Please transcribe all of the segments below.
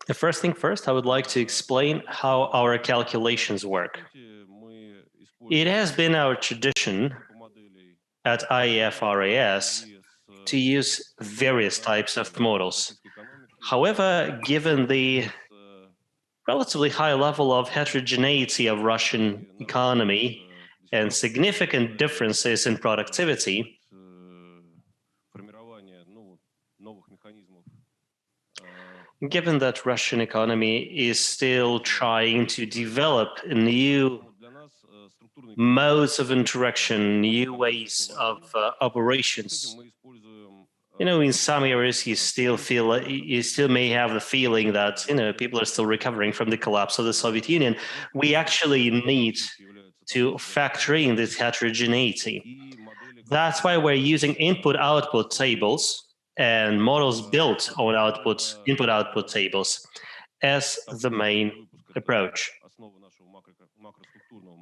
The first thing first, I would like to explain how our calculations work. It has been our tradition at IEF RAS to use various types of models. However, given the relatively high level of heterogeneity of Russian economy and significant differences in productivity, given that Russian economy is still trying to develop new modes of interaction, new ways of operations, in some areas you still may have the feeling that people are still recovering from the collapse of the Soviet Union. We actually need to factor in this heterogeneity. That's why we're using input-output tables and models built on input-output tables as the main approach.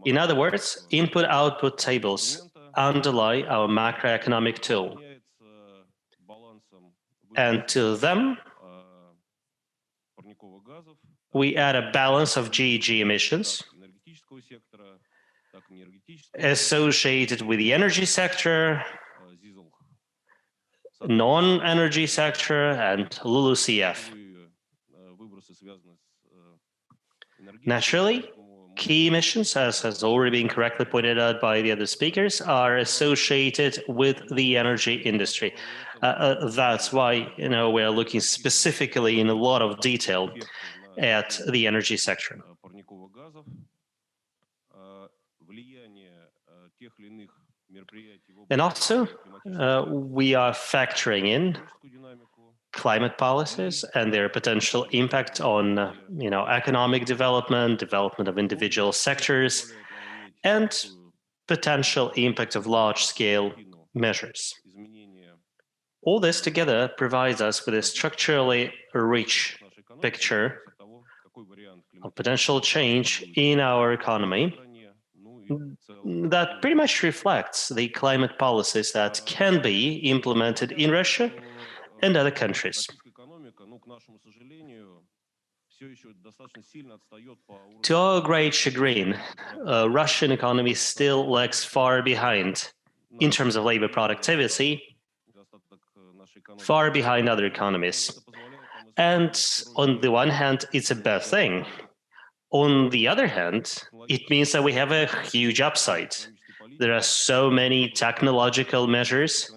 In other words, input-output tables underlie our macroeconomic tool. And to them, we add a balance of GHG emissions associated with the energy sector, non-energy sector, and LULUCF. Naturally, key emissions, as has already been correctly pointed out by the other speakers, are associated with the energy industry. That's why we're looking specifically in a lot of detail at the energy sector. And also, we are factoring in climate policies and their potential impact on economic development of individual sectors, and potential impact of large-scale measures. All this together provides us with a structurally rich picture of potential change in our economy that pretty much reflects the climate policies that can be implemented in Russia and other countries. To our great chagrin, Russian economy still lags far behind in terms of labor productivity, far behind other economies. And on the one hand, it's a bad thing. On the other hand, it means that we have a huge upside. There are so many technological measures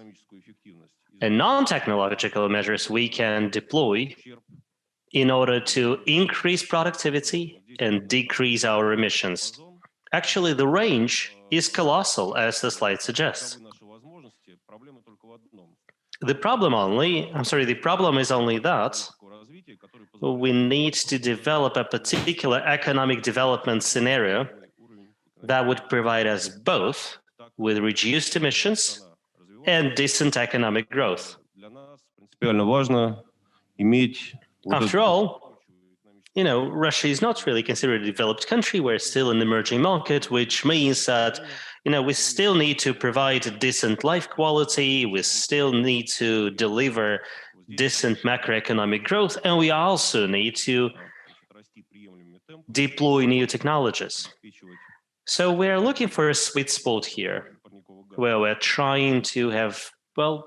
and non-technological measures we can deploy in order to increase productivity and decrease our emissions. Actually, the range is colossal, as the slide suggests. The problem is only that we need to develop a particular economic development scenario that would provide us both with reduced emissions and decent economic growth. After all, Russia is not really considered a developed country. We're still an emerging market, which means that we still need to provide a decent life quality. We still need to deliver decent macroeconomic growth, and we also need to deploy new technologies. So we're looking for a sweet spot here, where we're trying to have, both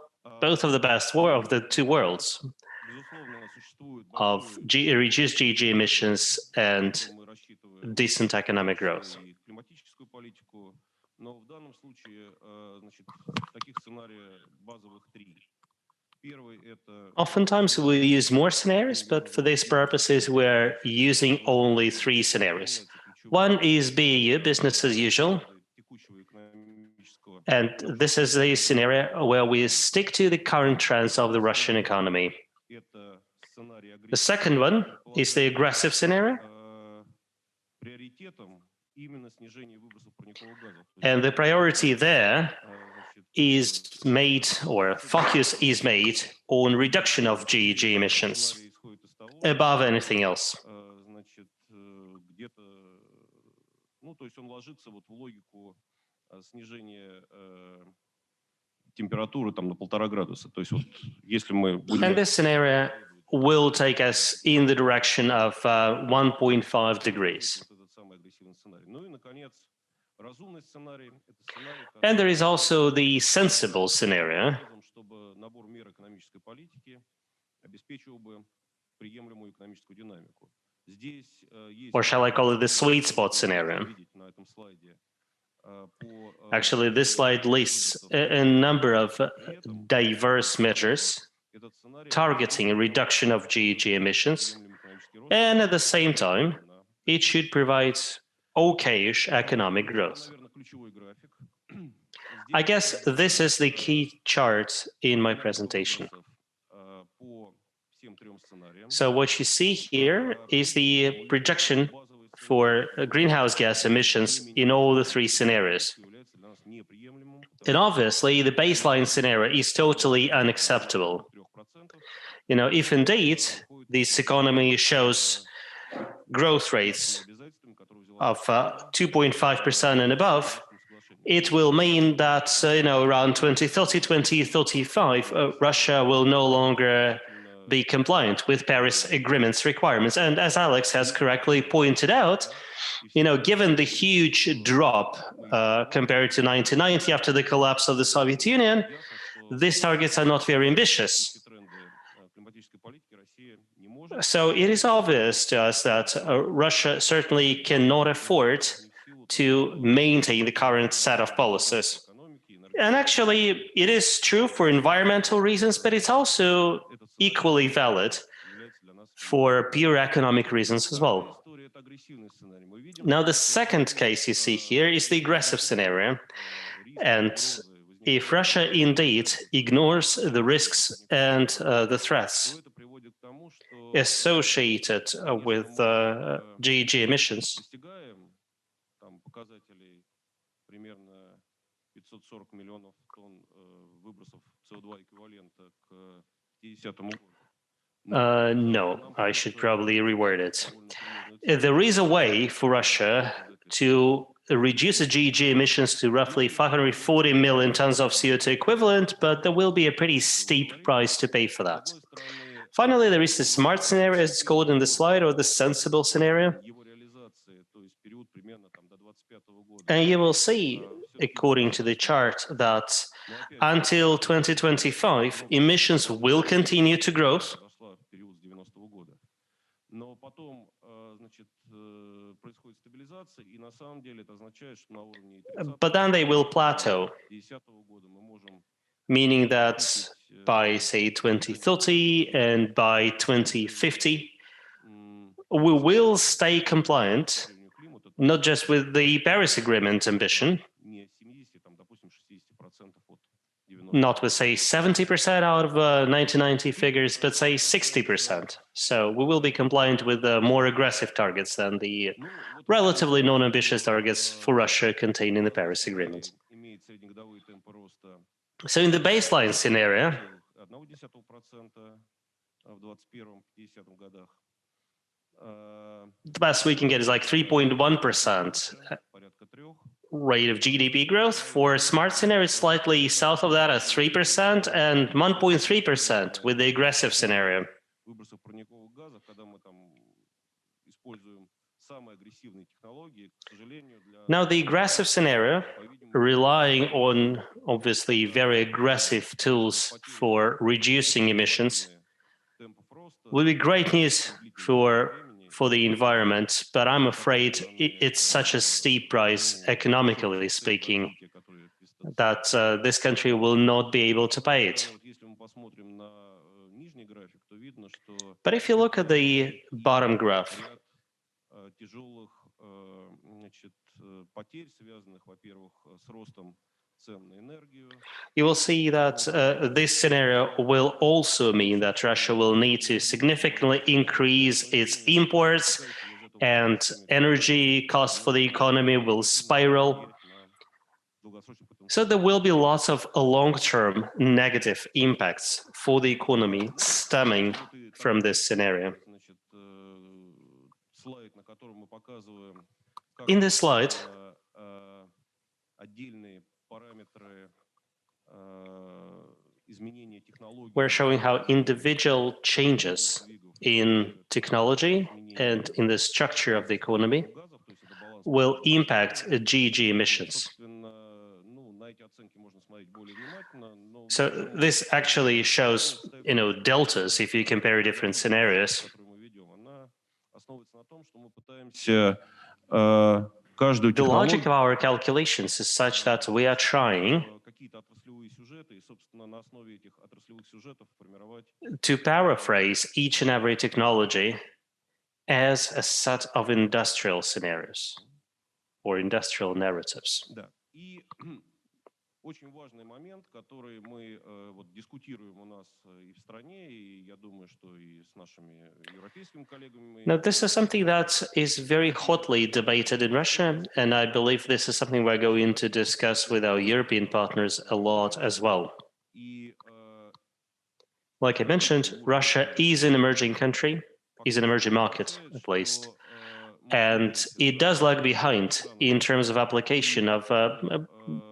of the best of the two worlds, of reduced GHG emissions and decent economic growth. Oftentimes we use more scenarios, but for these purposes we're using only 3 scenarios. One is BAU, business as usual, and this is a scenario where we stick to the current trends of the Russian economy. The second one is the aggressive scenario, and the priority there is made, or focus is made, on reduction of GHG emissions above anything else. температуры там на 1,5 градуса. То есть вот если мы будем... And this scenario will take us in the direction of 1.5 degrees. And there is also the sensible scenario, or shall I call it the sweet spot scenario. Actually, this slide lists a number of diverse measures targeting a reduction of GHG emissions, and at the same time, it should provide okay-ish economic growth. I guess this is the key chart in my presentation. So what you see here is the projection for greenhouse gas emissions in all the three scenarios. And obviously, the baseline scenario is totally unacceptable. You know, if indeed this economy shows growth rates of 2.5% and above, it will mean that, around 2030, 2035, Russia will no longer be compliant with Paris Agreement's requirements. And as Alex has correctly pointed out, given the huge drop compared to 1990 after the collapse of the Soviet Union, these targets are not very ambitious. So it is obvious to us that Russia certainly cannot afford to maintain the current set of policies. And actually, it is true for environmental reasons, but it's also equally valid for pure economic reasons as well. Now, the second case you see here is the aggressive scenario. And if Russia indeed ignores the risks and the threats associated with GHG emissions, no, I should probably reword it. There is a way for Russia to reduce the GHG emissions to roughly 540 million tons of CO2 equivalent, but there will be a pretty steep price to pay for that. Finally, there is the smart scenario, as it's called in the slide, or the sensible scenario. And you will see, according to the chart, that until 2025, emissions will continue to grow. But then they will plateau, meaning that by, say, 2030 and by 2050, we will stay compliant, not just with the Paris Agreement ambition, not with, say, 70% out of 1990 figures, but say 60%. So we will be compliant with more aggressive targets than the relatively non-ambitious targets for Russia contained in the Paris Agreement. So in the baseline scenario, the best we can get is like 3.1% rate of GDP growth. For smart scenario, it's slightly south of that at 3% and 1.3% with the aggressive scenario. Now, the aggressive scenario, relying on obviously very aggressive tools for reducing emissions, will be great news for the environment, but I'm afraid it's such a steep price, economically speaking, that this country will not be able to pay it. But if you look at the bottom graph, you will see that this scenario will also mean that Russia will need to significantly increase its imports, and energy costs for the economy will spiral. So there will be lots of long-term negative impacts for the economy stemming from this scenario. In this slide, We're showing how individual changes in technology and in the structure of the economy will impact GHG emissions. So this actually shows, deltas if you compare different scenarios. The logic of our calculations is such that we are trying to paraphrase each and every technology as a set of industrial scenarios or industrial narratives. Очень важный момент, который мы дискутируем у нас и в стране, и я думаю, что и с нашими европейскими коллегами. Now, this is something that is very hotly debated in Russia, and I believe this is something we're going to discuss with our European partners a lot as well. Like I mentioned, Russia is an emerging country, is an emerging market at least, and it does lag behind in terms of application of a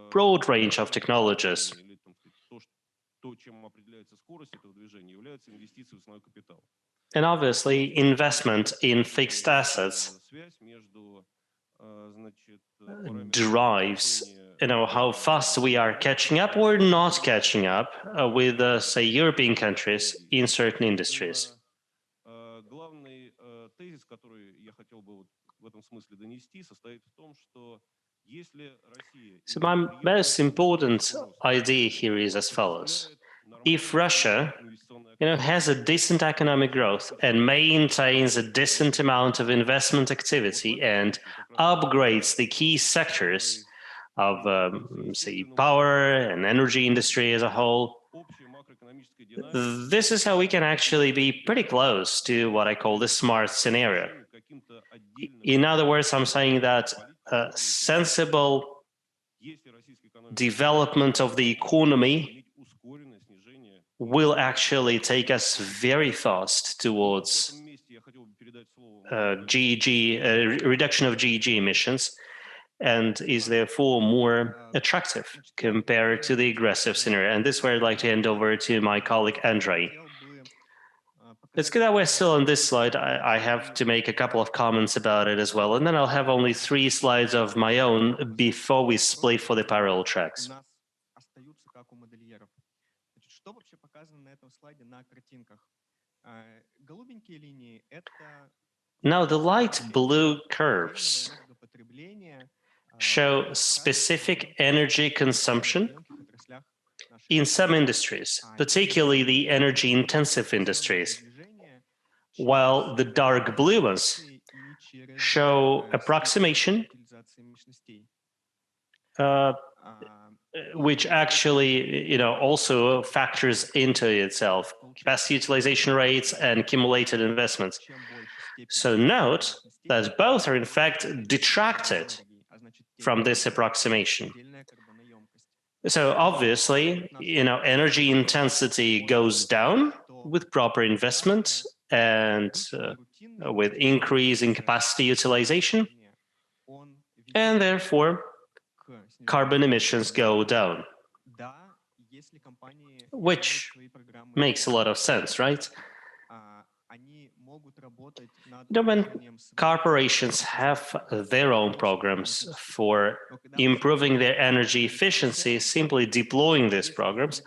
broad range of technologies. And obviously, investment in fixed assets derives, how fast we are catching up or not catching up with, say, European countries in certain industries. So my most important idea here is as follows. If Russia has a decent economic growth and maintains a decent amount of investment activity and upgrades the key sectors of, say, power and energy industry as a whole, this is how we can actually be pretty close to what I call the smart scenario. In other words, I'm saying that sensible development of the economy will actually take us very fast towards reduction of GHG emissions, and is therefore more attractive compared to the aggressive scenario. And this is where I'd like to hand over to my colleague Andrey. It's good that we're still on this slide. I have to make a couple of comments about it as well, and then I'll have only 3 slides of my own before we split for the parallel tracks. Now, the light blue curves show specific energy consumption in some industries, particularly the energy-intensive industries, while the dark blue ones show approximation, which actually, also factors into itself capacity utilization rates and accumulated investments. So note that both are in fact detracted from this approximation. So obviously, energy intensity goes down with proper investment and with increase in capacity utilization, and therefore carbon emissions go down, which makes a lot of sense, right? When corporations have their own programs for improving their energy efficiency, simply deploying these programs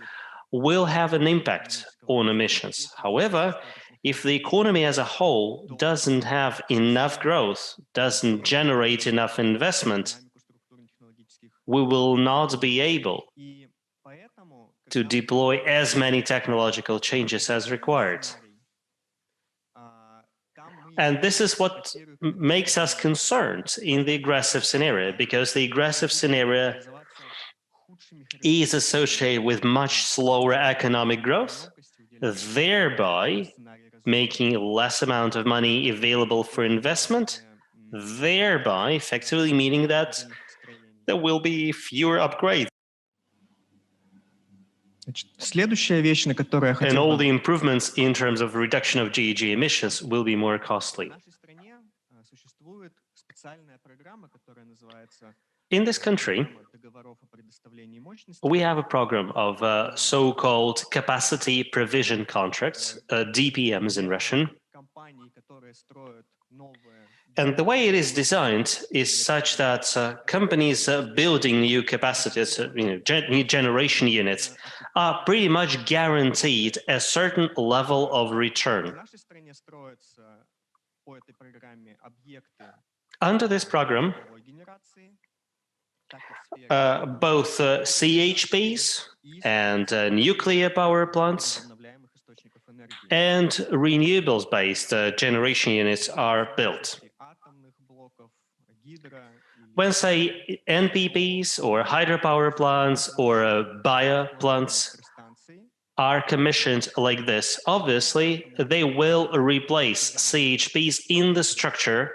will have an impact on emissions. However, if the economy as a whole doesn't have enough growth, doesn't generate enough investment, we will not be able to deploy as many technological changes as required. And this is what makes us concerned in the aggressive scenario, because the aggressive scenario is associated with much slower economic growth, thereby making less amount of money available for investment, thereby effectively meaning that there will be fewer upgrades. And all the improvements in terms of reduction of GHG emissions will be more costly. In this country, we have a program of so-called capacity provision contracts, DPMs in Russian. And the way it is designed is such that companies building new capacities, new generation units, are pretty much guaranteed a certain level of return. Under this program, both CHPs and nuclear power plants and renewables-based generation units are built. When, say, NPPs or hydropower plants or bio plants are commissioned like this, obviously they will replace CHPs in the structure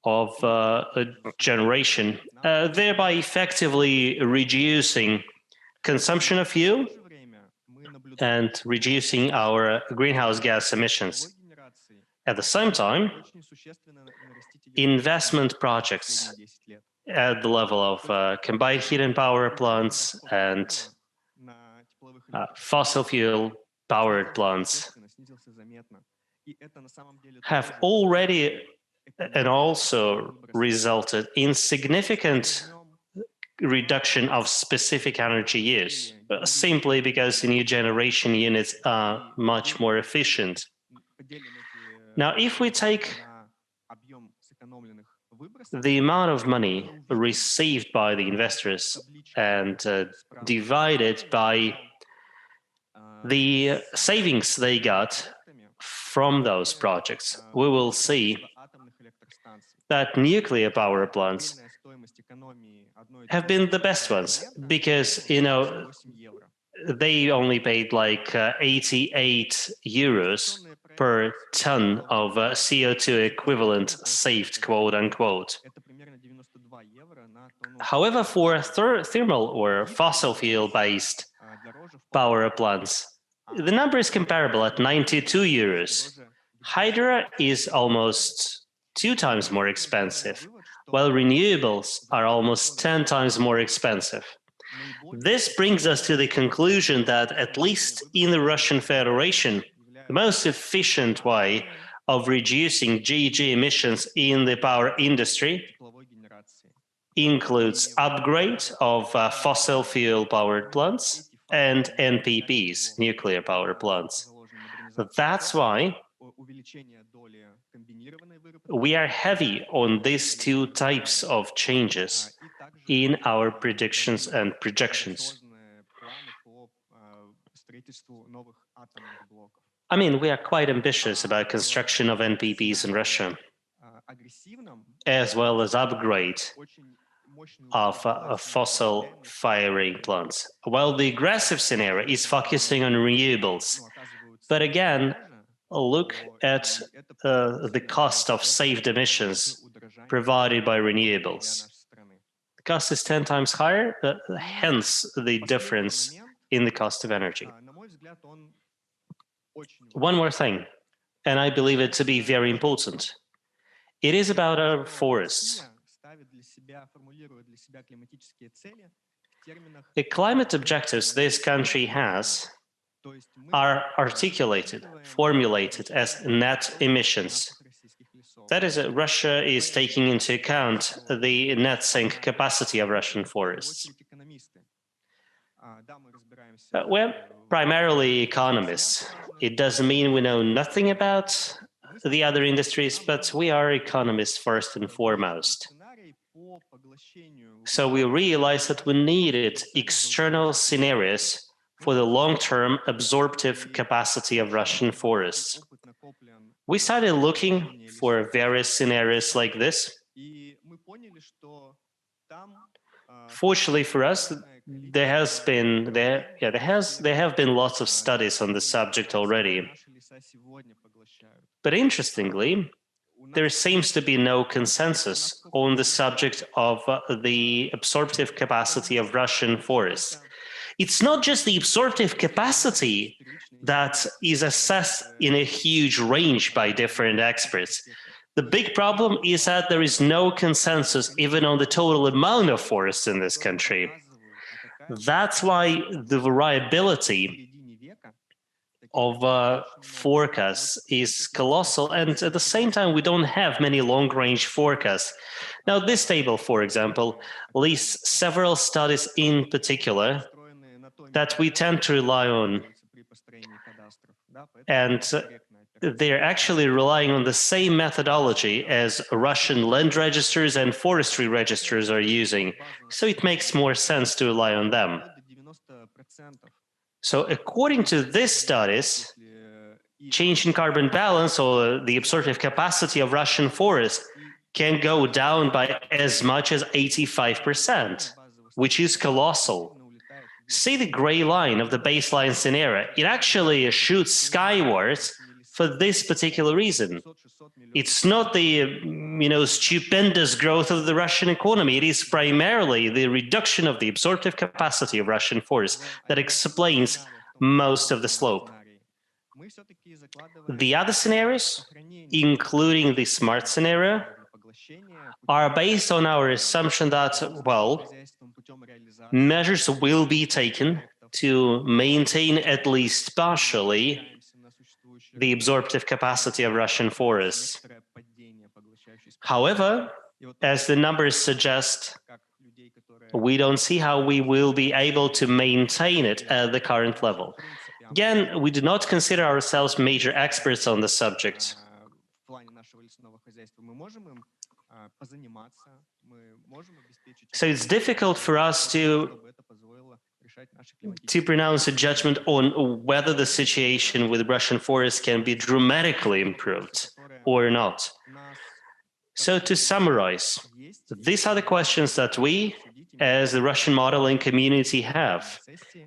of generation, thereby effectively reducing consumption of fuel and reducing our greenhouse gas emissions. At the same time, investment projects at the level of combined heat and power plants and fossil fuel powered plants have already and also resulted in significant reduction of specific energy use, simply because the new generation units are much more efficient. Now, if we take the amount of money received by the investors and divide it by the savings they got from those projects, we will see that nuclear power plants have been the best ones, because, they only paid like 88 euros per ton of CO2 equivalent saved, quote unquote. However, for thermal or fossil fuel based power plants, the number is comparable at 92 euros. Hydro is almost 2 times more expensive, while renewables are almost 10 times more expensive. This brings us to the conclusion that, at least in the Russian Federation, the most efficient way of reducing GHG emissions in the power industry includes upgrade of fossil fuel powered plants and NPPs, nuclear power plants. That's why we are heavy on these 2 types of changes in our predictions and projections. I mean, we are quite ambitious about construction of NPPs in Russia, as well as upgrade of fossil firing plants, while the aggressive scenario is focusing on renewables. But again, look at the cost of saved emissions provided by renewables. The cost is 10 times higher, hence the difference in the cost of energy. One more thing, and I believe it to be very important. It is about our forests. The climate objectives this country has are articulated, formulated as net emissions. That is, Russia is taking into account the net sink capacity of Russian forests. We're primarily economists. It doesn't mean we know nothing about the other industries, but we are economists first and foremost. So we realized that we needed external scenarios for the long-term absorptive capacity of Russian forests. We started looking for various scenarios like this. Fortunately for us, there have been lots of studies on the subject already. But interestingly, there seems to be no consensus on the subject of the absorptive capacity of Russian forests. It's not just the absorptive capacity that is assessed in a huge range by different experts, The big problem is that there is no consensus even on the total amount of forests in this country. That's why the variability of forecasts is colossal, and at the same time, we don't have many long-range forecasts. Now, this table, for example, lists several studies in particular that we tend to rely on, and they're actually relying on the same methodology as Russian land registers and forestry registers are using, so it makes more sense to rely on them. So according to these studies, change in carbon balance or the absorptive capacity of Russian forests can go down by as much as 85%, which is colossal. See the gray line of the baseline scenario. It actually shoots skywards for this particular reason. It's not the stupendous growth of the Russian economy. It is primarily the reduction of the absorptive capacity of Russian forests that explains most of the slope. The other scenarios, including the smart scenario, are based on our assumption that, well, measures will be taken to maintain at least partially the absorptive capacity of Russian forests. However, as the numbers suggest, we don't see how we will be able to maintain it at the current level. Again, we do not consider ourselves major experts on the subject. So it's difficult for us to pronounce a judgment on whether the situation with Russian forests can be dramatically improved or not. So to summarize, these are the questions that we, as the Russian modeling community, have,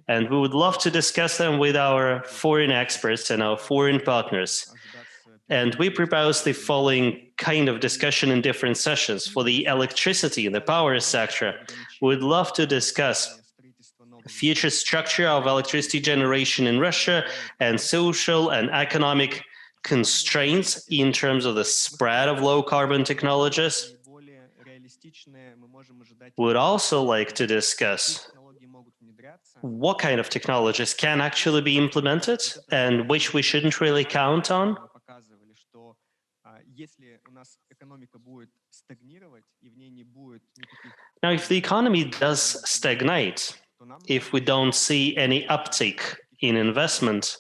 and we would love to discuss them with our foreign experts and our foreign partners. And we propose the following kind of discussion in different sessions. For the electricity and the power sector, we would love to discuss future structure of electricity generation in Russia and social and economic constraints in terms of the spread of low carbon technologies. Would also like to discuss what kind of technologies can actually be implemented and which we shouldn't really count on. Now, if the economy does stagnate, if we don't see any uptick in investment,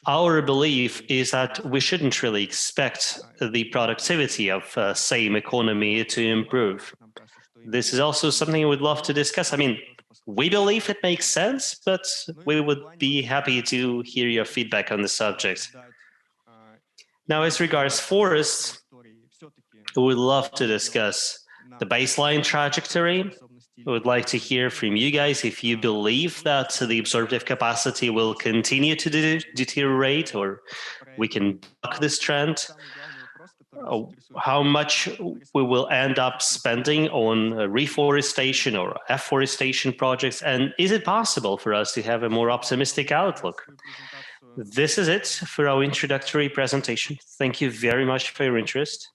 our belief is that we shouldn't really expect the productivity of same economy to improve. This is also something we'd love to discuss. I mean, we believe it makes sense, but we would be happy to hear your feedback on the subject. Now, as regards forests, we would love to discuss the baseline trajectory. We would like to hear from you guys if you believe that the absorptive capacity will continue to deteriorate or we can buck this trend. How much we will end up spending on reforestation or afforestation projects, and is it possible for us to have a more optimistic outlook? This is it for our introductory presentation. Thank you very much for your interest.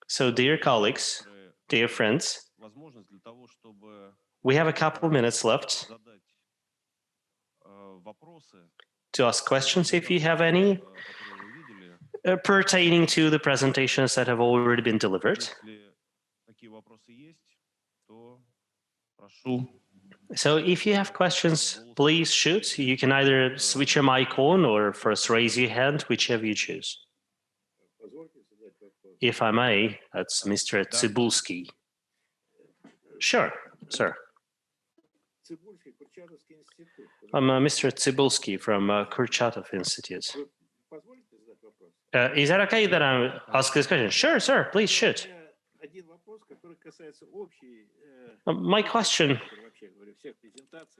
So, dear colleagues, dear friends, we have a couple minutes left to ask questions if you have any pertaining to the presentations that have already been delivered. So if you have questions, please shoot. You can either switch your mic on or first raise your hand, whichever you choose. If I may, that's Mr. Tsibulsky. Sure, sir. I'm Mr. Tsibulsky from Kurchatov Institute. Is that okay that I ask this question? Sure, sir, please shoot. My question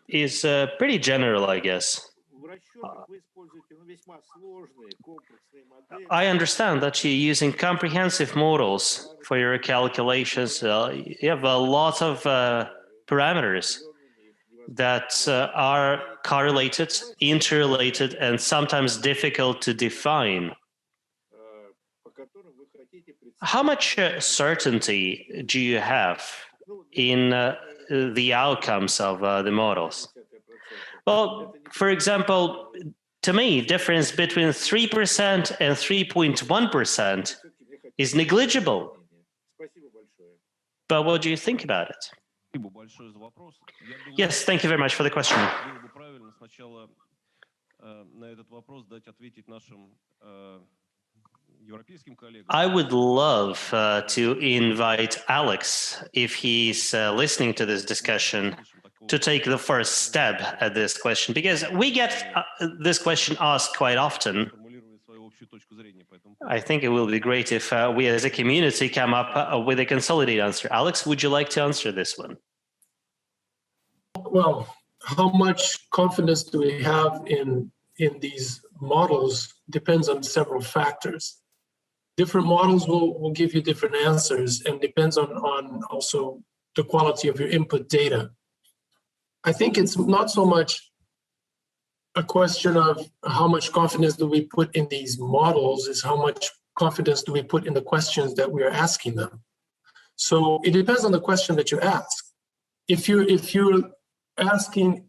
is pretty general, I guess. I understand that you're using comprehensive models for your calculations. You have a lot of parameters that are correlated, interrelated, and sometimes difficult to define. How much certainty do you have in the outcomes of the models? Well, for example, to me, difference between 3% and 3.1% is negligible. But what do you think about it? Yes, thank you very much for the question. I would love to invite Alex, if he's listening to this discussion, to take the first stab at this question, because we get this question asked quite often. I think it will be great if we as a community come up with a consolidated answer. Alex, would you like to answer this one? Well, how much confidence do we have in these models depends on several factors. Different models will give you different answers, and depends on also the quality of your input data. I think it's not so much a question of how much confidence do we put in these models, is how much confidence do we put in the questions that we are asking them. So it depends on the question that you ask. If you're asking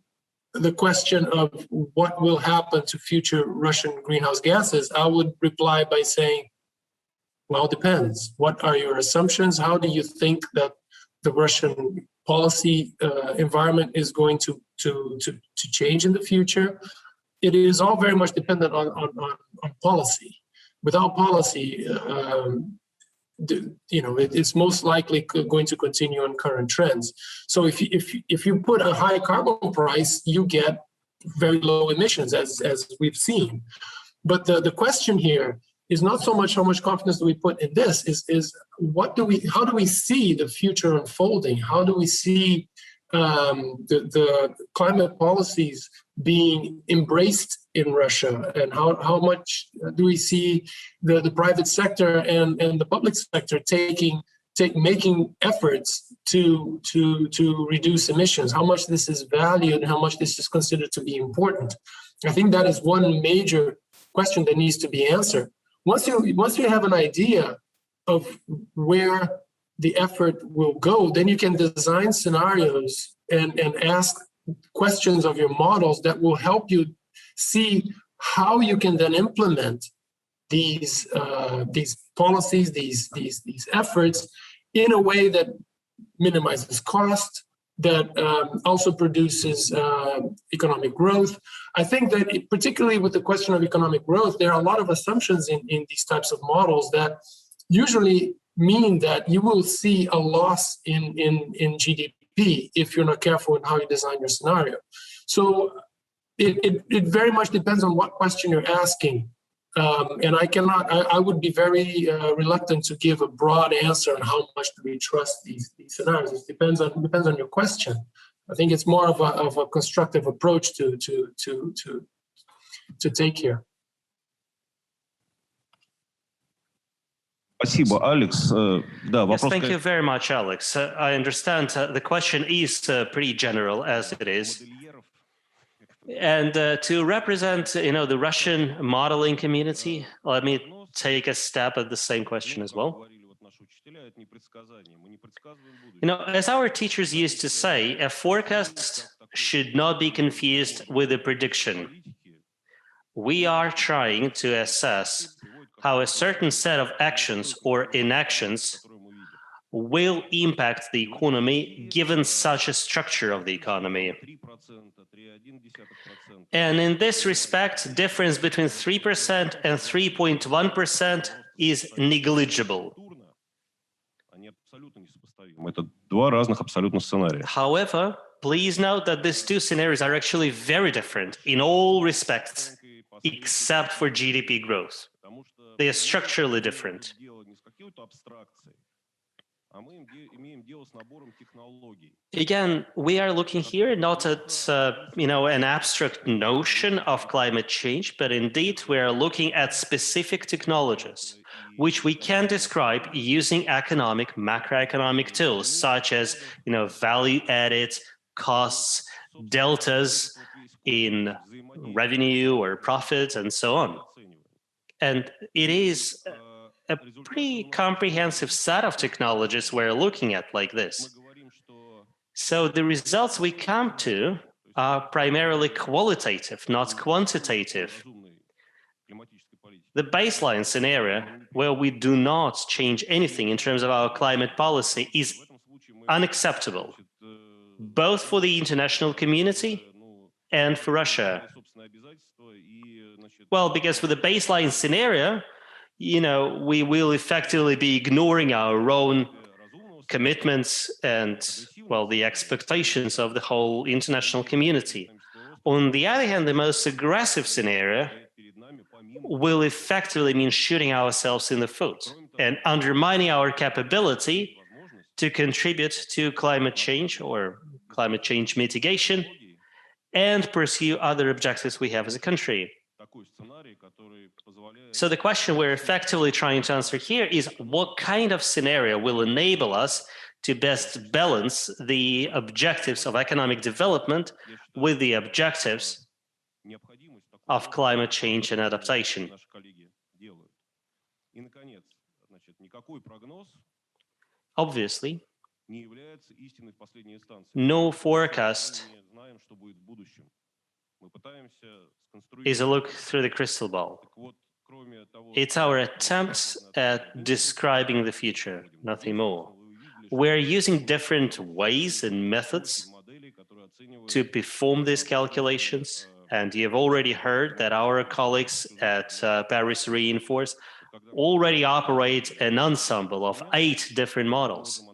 the question of what will happen to future Russian greenhouse gases, I would reply by saying, well, it depends. What are your assumptions? How do you think that the Russian policy environment is going to change in the future? It is all very much dependent on policy. Without policy, it's most likely going to continue on current trends. So if you put a high carbon price, you get very low emissions, as we've seen. But the question here is not so much how much confidence do we put in this, is how do we see the future unfolding? How do we see the climate policies being embraced in Russia, and how much do we see the private sector and the public sector making efforts to reduce emissions? How much this is valued and how much this is considered to be important? I think that is one major question that needs to be answered. Once you have an idea of where the effort will go, then you can design scenarios and ask questions of your models that will help you see how you can then implement these policies, these efforts in a way that minimizes cost, that also produces economic growth. I think that particularly with the question of economic growth, there are a lot of assumptions in these types of models that usually mean that you will see a loss in GDP if you're not careful in how you design your scenario. So it very much depends on what question you're asking. And I would be very reluctant to give a broad answer on how much do we trust these scenarios. It depends on your question. I think it's more of a constructive approach to take here. Yes, thank you very much, Alex. I understand the question is pretty general as it is. And to represent, the Russian modeling community, let me take a stab at the same question as well. As our teachers used to say, a forecast should not be confused with a prediction. We are trying to assess how a certain set of actions or inactions will impact the economy given such a structure of the economy. And in this respect, difference between 3% and 3.1% is negligible. However, please note that these two scenarios are actually very different in all respects, except for GDP growth. They are structurally different. Again, we are looking here not at an abstract notion of climate change, but indeed we are looking at specific technologies which we can describe using macroeconomic tools such as value added, costs, deltas in revenue or profits, and so on. And it is a pretty comprehensive set of technologies we're looking at like this. So the results we come to are primarily qualitative, not quantitative. The baseline scenario, where we do not change anything in terms of our climate policy, is unacceptable, both for the international community and for Russia. Well, because for the baseline scenario, we will effectively be ignoring our own commitments and, well, the expectations of the whole international community. On the other hand, the most aggressive scenario will effectively mean shooting ourselves in the foot and undermining our capability to contribute to climate change or climate change mitigation and pursue other objectives we have as a country. So the question we're effectively trying to answer here is what kind of scenario will enable us to best balance the objectives of economic development with the objectives of climate change and adaptation. Obviously, no forecast is a look through the crystal ball. It's our attempts at describing the future, nothing more. We're using different ways and methods to perform these calculations, and you've already heard that our colleagues at Paris Reinforce already operate an ensemble of 8 different models,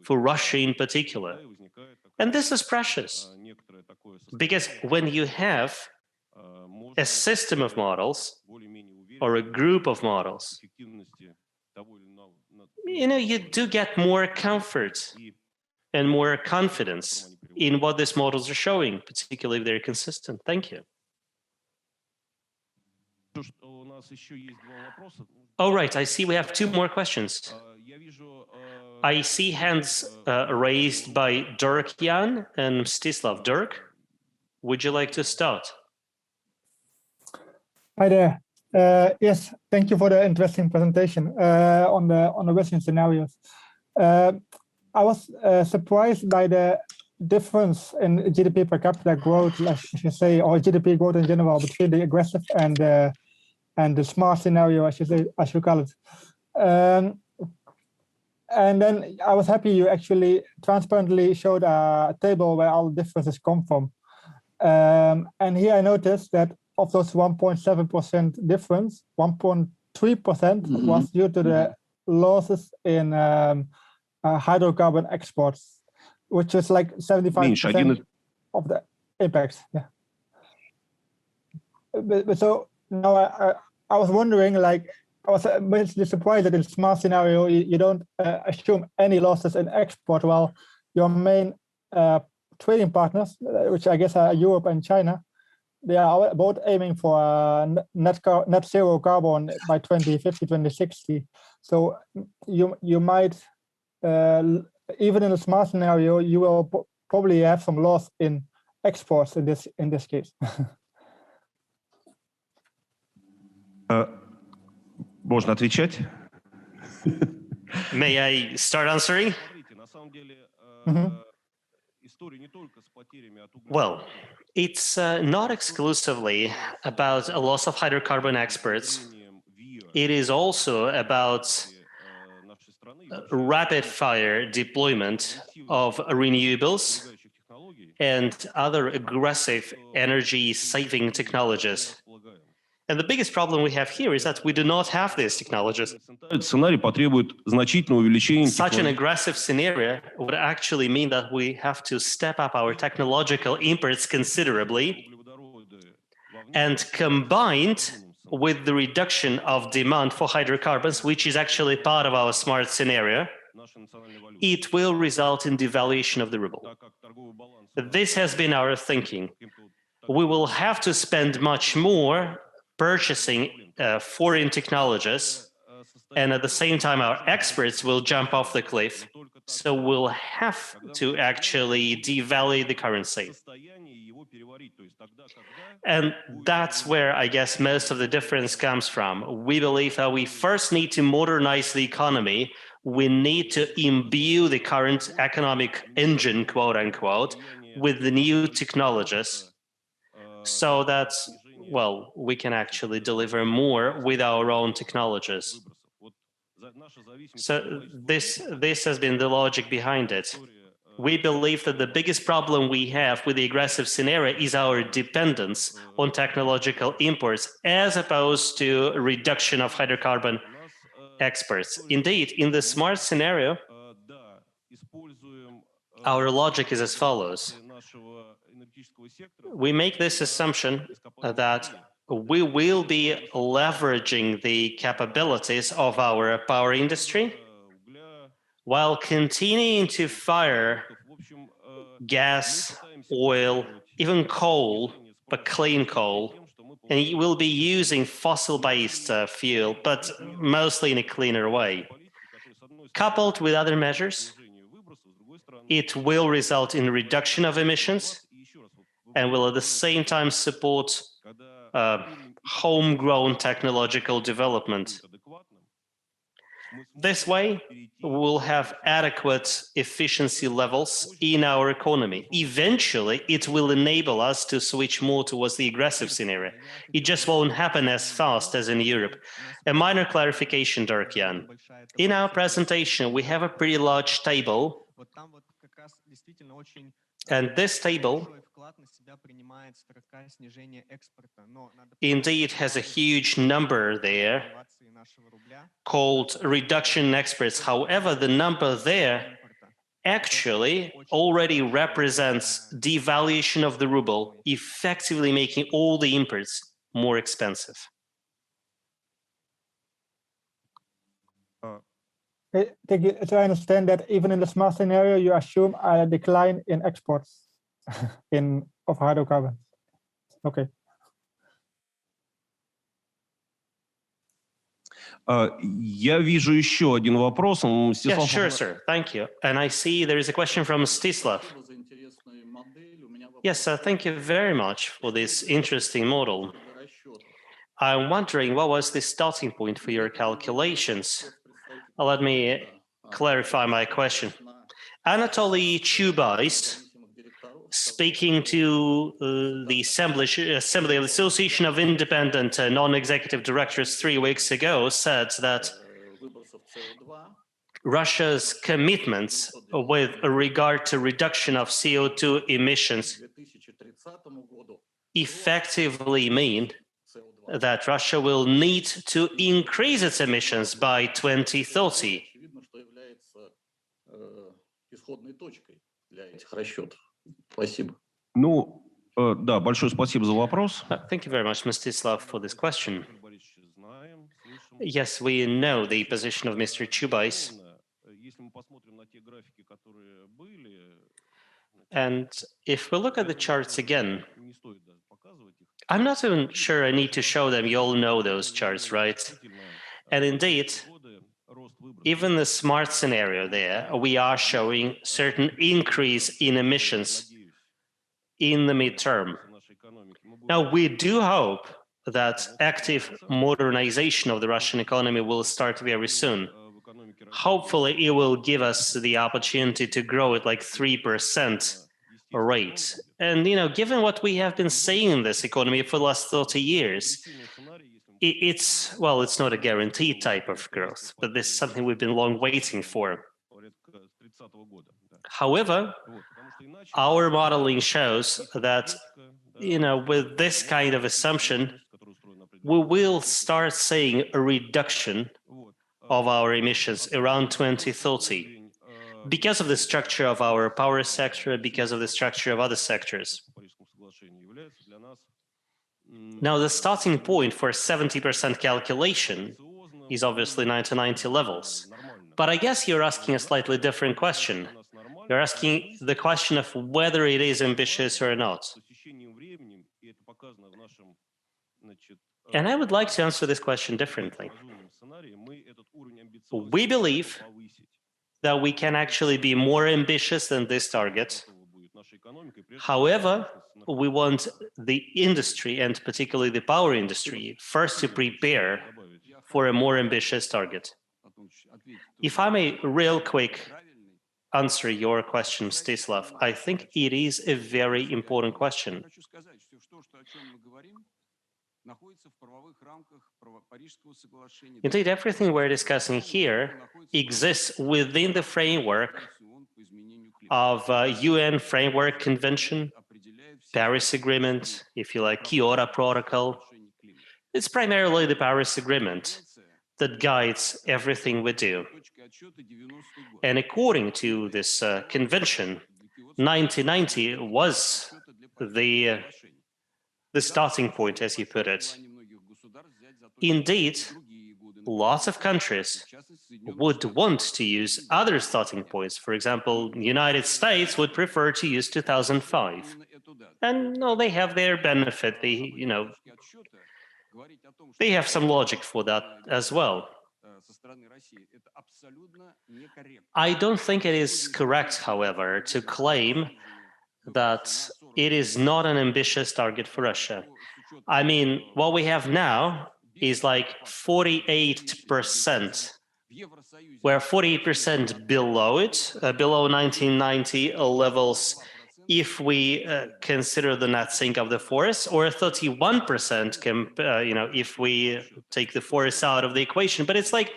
for Russia in particular. And this is precious, because when you have a system of models or a group of models, you do get more comfort and more confidence in what these models are showing, particularly if they're consistent. Thank you. All right, I see we have 2 more questions. I see hands raised by Dirk Jan and Mstislav. Dirk, would you like to start? Hi there. Yes, thank you for the interesting presentation on the Russian scenarios. I was surprised by the difference in GDP per capita growth, I should say, or GDP growth in general, between the aggressive and the smart scenario, I should call it. And then I was happy you actually transparently showed a table where all the differences come from. And here I noticed that of those 1.7% difference, 1.3% was due to the losses in hydrocarbon exports, which is like 75% of the impacts. Yeah. But so now I was wondering, like, I was mostly surprised that in smart scenario you don't assume any losses in export, while your main trading partners, which I guess are Europe and China, they are both aiming for net zero carbon by 2050, 2060. So you might, even in a smart scenario, you will probably have some loss in exports in this case. Можно отвечать? May I start answering? Well, it's not exclusively about a loss of hydrocarbon exports. It is also about rapid-fire deployment of renewables and other aggressive energy-saving technologies. And the biggest problem we have here is that we do not have these technologies. Such an aggressive scenario would actually mean that we have to step up our technological imports considerably, and combined with the reduction of demand for hydrocarbons, which is actually part of our smart scenario, it will result in devaluation of the ruble. This has been our thinking. We will have to spend much more purchasing foreign technologies, and at the same time our exports will jump off the cliff. So we'll have to actually devalue the currency. And that's where I guess most of the difference comes from. We believe that we first need to modernize the economy. We need to imbue the current economic engine, quote unquote, with the new technologies so that, well, we can actually deliver more with our own technologies. So this has been the logic behind it. We believe that the biggest problem we have with the aggressive scenario is our dependence on technological imports as opposed to reduction of hydrocarbon exports. Indeed, in the smart scenario, our logic is as follows. We make this assumption that we will be leveraging the capabilities of our power industry while continuing to fire gas, oil, even coal, but clean coal, and it will be using fossil-based fuel, but mostly in a cleaner way. Coupled with other measures, it will result in reduction of emissions and will at the same time support homegrown technological development. This way, we'll have adequate efficiency levels in our economy. Eventually, it will enable us to switch more towards the aggressive scenario. It just won't happen as fast as in Europe. A minor clarification, Darkyan. In our presentation, we have a pretty large table, and this table indeed has a huge number there called reduction in exports. However, the number there actually already represents devaluation of the ruble, effectively making all the imports more expensive. So I understand that even in the smart scenario, you assume a decline in exports of hydrocarbons. Okay. Я вижу еще один вопрос. Yes, sure, sir. Thank you. And I see there is a question from Stislav. Yes, sir. Thank you very much for this interesting model. I'm wondering, what was the starting point for your calculations? Let me clarify my question. Anatoly Chubais, speaking to the Assembly of the Association of Independent Non-Executive Directors 3 weeks ago, said that Russia's commitments with regard to reduction of CO2 emissions effectively mean that Russia will need to increase its emissions by 2030. Ну, да, большое спасибо за вопрос. Thank you very much, Mstislav, for this question. Yes, we know the position of Mr. Chubais. And if we look at the charts again, I'm not even sure I need to show them. You all know those charts, right? And indeed, even the smart scenario there, we are showing certain increase in emissions in the midterm. Now, we do hope that active modernization of the Russian economy will start very soon. Hopefully, it will give us the opportunity to grow at like 3% rate. And, you know, given what we have been seeing in this economy for the last 30 years, it's not a guaranteed type of growth, but this is something we've been long waiting for. However, our modeling shows that, you know, with this kind of assumption, we will start seeing a reduction of our emissions around 2030 because of the structure of our power sector, because of the structure of other sectors. Now, the starting point for 70% calculation is obviously 1990 levels. But I guess you're asking a slightly different question. You're asking the question of whether it is ambitious or not. And I would like to answer this question differently. We believe that we can actually be more ambitious than this target However, we want the industry, and particularly the power industry, first to prepare for a more ambitious target. If I may real quick answer your question, Stislav, I think it is a very important question. Indeed, everything we're discussing here exists within the framework of UN Framework Convention, Paris Agreement, if you like, Kyoto Protocol. It's primarily the Paris Agreement that guides everything we do. And according to this convention, 1990 was the starting point, as you put it. Indeed, lots of countries would want to use other starting points. For example, the United States would prefer to use 2005. And no, they have their benefit. They have some logic for that as well. I don't think it is correct, however, to claim that it is not an ambitious target for Russia. I mean, what we have now is like 48%. We're 48% below it, below 1990 levels, if we consider the net sink of the forest, or 31% if we take the forest out of the equation. But it's like,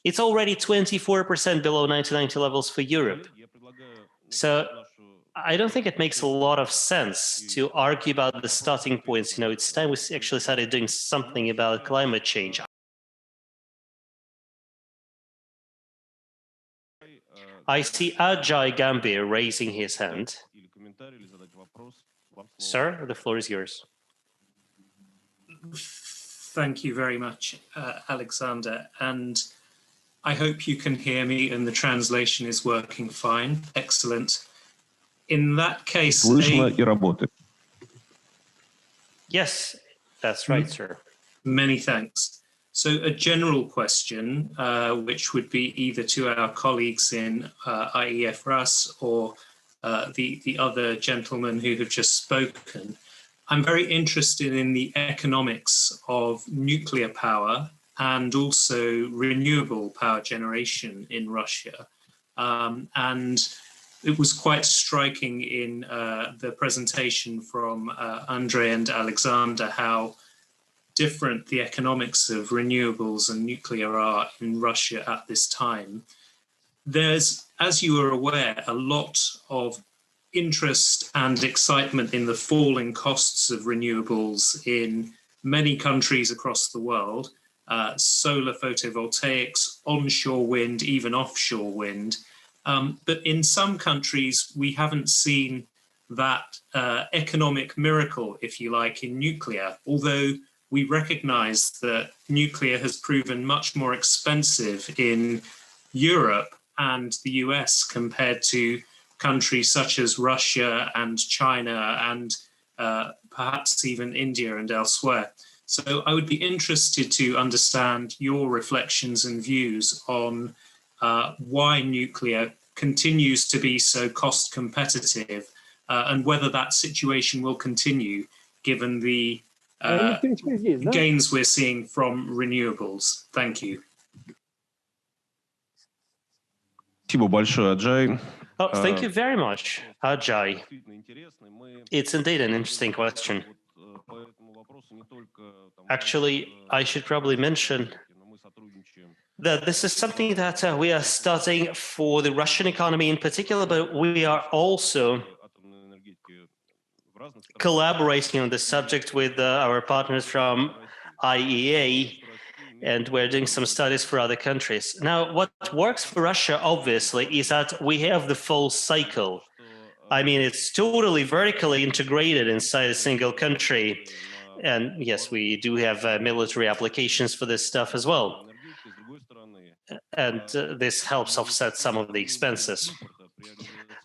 it's already 24% below 1990 levels for Europe. So I don't think it makes a lot of sense to argue about the starting points. It's time we actually started doing something about climate change. I see Ajay Gambhir raising his hand. Sir, the floor is yours. Thank you very much, Alexander. And I hope you can hear me and the translation is working fine. Excellent. In that case, yes, that's right, sir. Many thanks. So a general question, which would be either to our colleagues in IEF RAS or the other gentlemen who have just spoken. I'm very interested in the economics of nuclear power and also renewable power generation in Russia. And it was quite striking in the presentation from Andrey and Alexander how different the economics of renewables and nuclear are in Russia at this time. There's, as you are aware, a lot of interest and excitement in the falling costs of renewables in many countries across the world, solar photovoltaics, onshore wind, even offshore wind. But in some countries, we haven't seen that economic miracle, if you like, in nuclear, although we recognize that nuclear has proven much more expensive in Europe and the US compared to countries such as Russia and China and perhaps even India and elsewhere. So I would be interested to understand your reflections and views on why nuclear continues to be so cost competitive and whether that situation will continue given the gains we're seeing from renewables. Thank you. Oh, thank you very much, Ajay. It's indeed an interesting question. Actually, I should probably mention that this is something that we are studying for the Russian economy in particular, but we are also collaborating on this subject with our partners from IEA, and we're doing some studies for other countries. Now, what works for Russia, obviously, is that we have the full cycle. I mean, it's totally vertically integrated inside a single country. And yes, we do have military applications for this stuff as well. And this helps offset some of the expenses.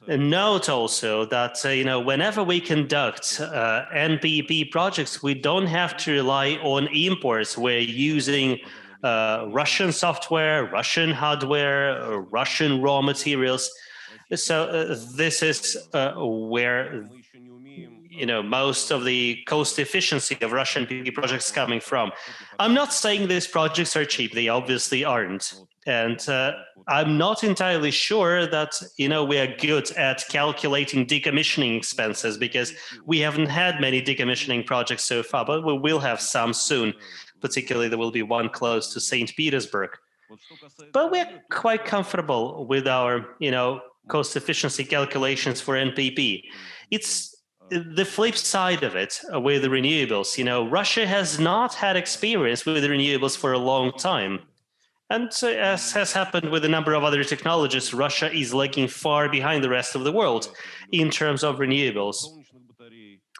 And note also that, whenever we conduct NPP projects, we don't have to rely on imports. We're using Russian software, Russian hardware, Russian raw materials. So this is where most of the cost efficiency of Russian PV projects coming from. I'm not saying these projects are cheap; they obviously aren't, and I'm not entirely sure that we are good at calculating decommissioning expenses, because we haven't had many decommissioning projects so far, but we will have some soon. Particularly, there will be one close to St. Petersburg. But we're quite comfortable with our cost efficiency calculations for NPP. It's the flip side of it with the renewables. Russia has not had experience with the renewables for a long time. And as has happened with a number of other technologies, Russia is lagging far behind the rest of the world in terms of renewables.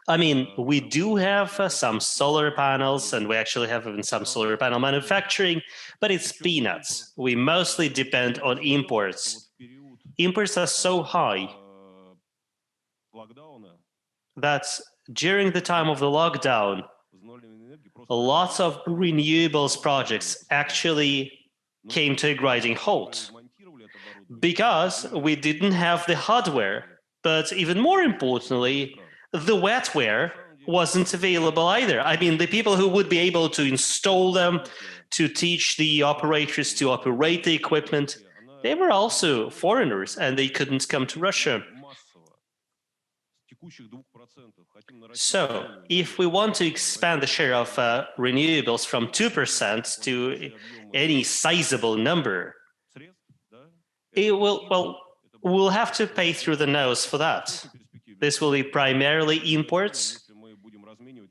I mean, we do have some solar panels, and we actually have even some solar panel manufacturing, but it's peanuts. We mostly depend on imports. Imports are so high that during the time of the lockdown, lots of renewables projects actually came to a grinding halt because we didn't have the hardware. But even more importantly, the wetware wasn't available either. I mean, the people who would be able to install them, to teach the operators to operate the equipment, they were also foreigners, and they couldn't come to Russia. So if we want to expand the share of renewables from 2% to any sizable number, we'll have to pay through the nose for that. This will be primarily imports,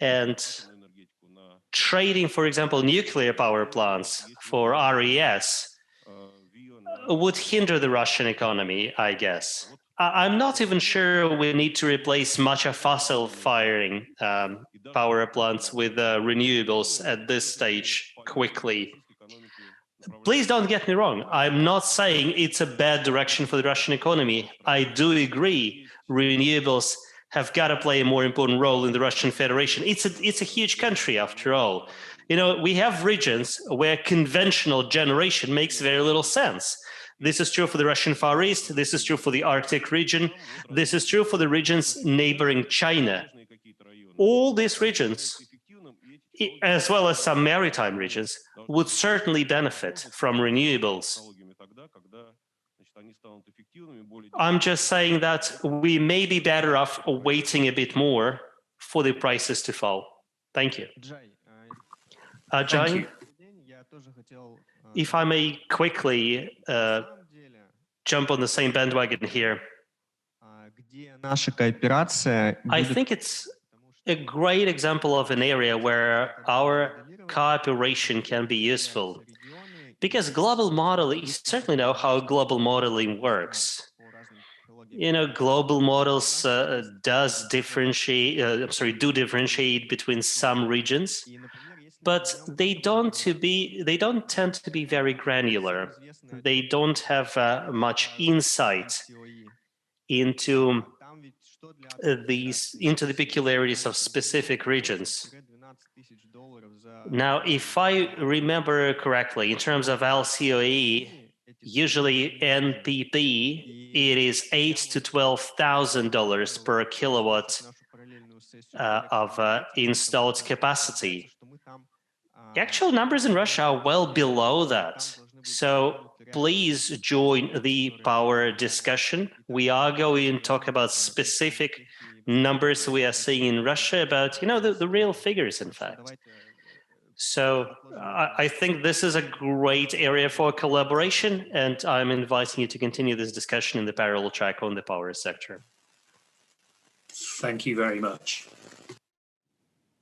and trading, for example, nuclear power plants for RES would hinder the Russian economy, I guess. I'm not even sure we need to replace much of fossil firing power plants with renewables at this stage quickly. Please don't get me wrong. I'm not saying it's a bad direction for the Russian economy. I do agree renewables have got to play a more important role in the Russian Federation. It's a huge country after all. We have regions where conventional generation makes very little sense. This is true for the Russian Far East. This is true for the Arctic region. This is true for the regions neighboring China. All these regions, as well as some maritime regions, would certainly benefit from renewables. I'm just saying that we may be better off waiting a bit more for the prices to fall. Thank you. Ajay, if I may quickly jump on the same bandwagon here. I think it's a great example of an area where our cooperation can be useful. Because global modeling, you certainly know how global modeling works. Global models do differentiate between some regions, but they don't tend to be very granular. They don't have much insight into the peculiarities of specific regions. Now, if I remember correctly, in terms of LCOE, usually NPP, it is $8,000 to $12,000 per kilowatt of installed capacity. The actual numbers in Russia are well below that. So please join the power discussion. We are going to talk about specific numbers we are seeing in Russia, about the real figures, in fact. So I think this is a great area for collaboration, and I'm inviting you to continue this discussion in the parallel track on the power sector. Thank you very much.